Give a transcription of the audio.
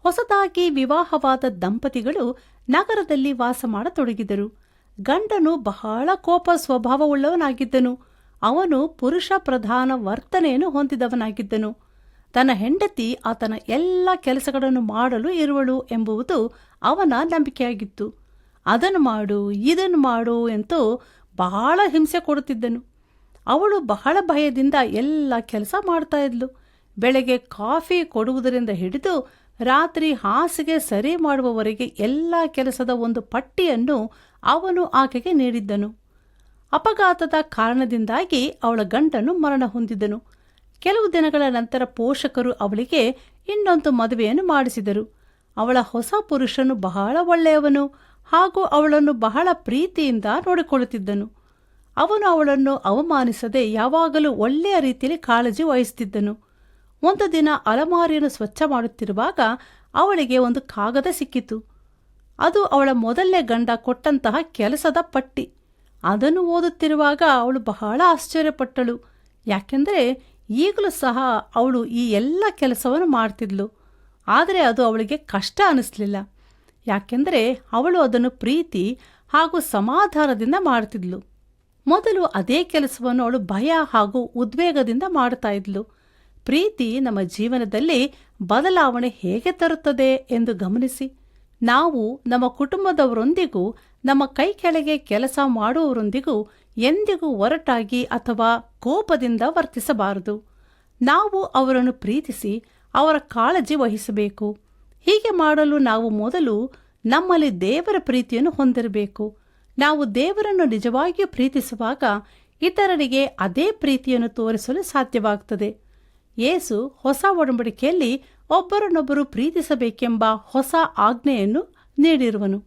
ಹೊಸದಾಗಿ ವಿವಾಹವಾದ ದಂಪತಿಗಳು ನಗರದಲ್ಲಿ ವಾಸ ಮಾಡತೊಡಗಿದರು. ಗಂಡನು ಬಹಳ ಕೋಪ ಸ್ವಭಾವವುಳ್ಳವನಾಗಿದ್ದನು. ಅವನು ಪುರುಷ ಪ್ರಧಾನ ವರ್ತನೆಯನ್ನು ಹೊಂದಿದವನಾಗಿದ್ದನು. ತನ್ನ ಹೆಂಡತಿ ಆತನ ಎಲ್ಲ ಕೆಲಸಗಳನ್ನು ಮಾಡಲು ಇರುವಳು ಎಂಬುದು ಅವನ ನಂಬಿಕೆಯಾಗಿತ್ತು. ಅದನ್ನು ಮಾಡು, ಇದನ್ನು ಮಾಡು ಎಂತೂ ಬಹಳ ಹಿಂಸೆ ಕೊಡುತ್ತಿದ್ದನು. ಅವಳು ಬಹಳ ಭಯದಿಂದ ಎಲ್ಲ ಕೆಲಸ ಮಾಡ್ತಾ ಇದ್ಲು. ಬೆಳಗ್ಗೆ ಕಾಫಿ ಕೊಡುವುದರಿಂದ ಹಿಡಿದು ರಾತ್ರಿ ಹಾಸಿಗೆ ಸರಿ ಮಾಡುವವರೆಗೆ ಎಲ್ಲ ಕೆಲಸದ ಒಂದು ಪಟ್ಟಿಯನ್ನು ಅವನು ಆಕೆಗೆ ನೀಡಿದ್ದನು. ಅಪಘಾತದ ಕಾರಣದಿಂದಾಗಿ ಅವಳ ಗಂಡನು ಮರಣ ಹೊಂದಿದನು. ಕೆಲವು ದಿನಗಳ ನಂತರ ಪೋಷಕರು ಅವಳಿಗೆ ಇನ್ನೊಂದು ಮದುವೆಯನ್ನು ಮಾಡಿಸಿದರು. ಅವಳ ಹೊಸ ಪುರುಷನು ಬಹಳ ಒಳ್ಳೆಯವನು ಹಾಗೂ ಅವಳನ್ನು ಬಹಳ ಪ್ರೀತಿಯಿಂದ ನೋಡಿಕೊಳ್ಳುತ್ತಿದ್ದನು. ಅವನು ಅವಳನ್ನು ಅವಮಾನಿಸದೆ ಯಾವಾಗಲೂ ಒಳ್ಳೆಯ ರೀತಿಯಲ್ಲಿ ಕಾಳಜಿ ವಹಿಸುತ್ತಿದ್ದನು. ಒಂದು ದಿನ ಅಲಮಾರಿಯನ್ನು ಸ್ವಚ್ಛ ಮಾಡುತ್ತಿರುವಾಗ ಅವಳಿಗೆ ಒಂದು ಕಾಗದ ಸಿಕ್ಕಿತು. ಅದು ಅವಳ ಮೊದಲನೇ ಗಂಡ ಕೊಟ್ಟಂತಹ ಕೆಲಸದ ಪಟ್ಟಿ. ಅದನ್ನು ಓದುತ್ತಿರುವಾಗ ಅವಳು ಬಹಳ ಆಶ್ಚರ್ಯಪಟ್ಟಳು. ಯಾಕೆಂದರೆ ಈಗಲೂ ಸಹ ಅವಳು ಈ ಎಲ್ಲ ಕೆಲಸವನ್ನು ಮಾಡ್ತಿದ್ಲು. ಆದರೆ ಅದು ಅವಳಿಗೆ ಕಷ್ಟ ಅನ್ನಿಸ್ಲಿಲ್ಲ. ಯಾಕೆಂದರೆ ಅವಳು ಅದನ್ನು ಪ್ರೀತಿ ಹಾಗೂ ಸಮಾಧಾನದಿಂದ ಮಾಡ್ತಿದ್ಲು. ಮೊದಲು ಅದೇ ಕೆಲಸವನ್ನು ಅವಳು ಭಯ ಹಾಗೂ ಉದ್ವೇಗದಿಂದ ಮಾಡ್ತಾ ಇದ್ಲು. ಪ್ರೀತಿ ನಮ್ಮ ಜೀವನದಲ್ಲಿ ಬದಲಾವಣೆ ಹೇಗೆ ತರುತ್ತದೆ ಎಂದು ಗಮನಿಸಿ. ನಾವು ನಮ್ಮ ಕುಟುಂಬದವರೊಂದಿಗೂ ನಮ್ಮ ಕೈ ಕೆಳಗೆ ಕೆಲಸ ಮಾಡುವವರೊಂದಿಗೂ ಎಂದಿಗೂ ಒರಟಾಗಿ ಅಥವಾ ಕೋಪದಿಂದ ವರ್ತಿಸಬಾರದು. ನಾವು ಅವರನ್ನು ಪ್ರೀತಿಸಿ ಅವರ ಕಾಳಜಿ ವಹಿಸಬೇಕು. ಹೀಗೆ ಮಾಡಲು ನಾವು ಮೊದಲು ನಮ್ಮಲ್ಲಿ ದೇವರ ಪ್ರೀತಿಯನ್ನು ಹೊಂದಿರಬೇಕು. ನಾವು ದೇವರನ್ನು ನಿಜವಾಗಿಯೂ ಪ್ರೀತಿಸುವಾಗ ಇತರರಿಗೆ ಅದೇ ಪ್ರೀತಿಯನ್ನು ತೋರಿಸಲು ಸಾಧ್ಯವಾಗುತ್ತದೆ. ಯೇಸು ಹೊಸ ಒಡಂಬಡಿಕೆಯಲ್ಲಿ ಒಬ್ಬರನ್ನೊಬ್ಬರು ಪ್ರೀತಿಸಬೇಕೆಂಬ ಹೊಸ ಆಜ್ಞೆಯನ್ನು ನೀಡಿರುವನು.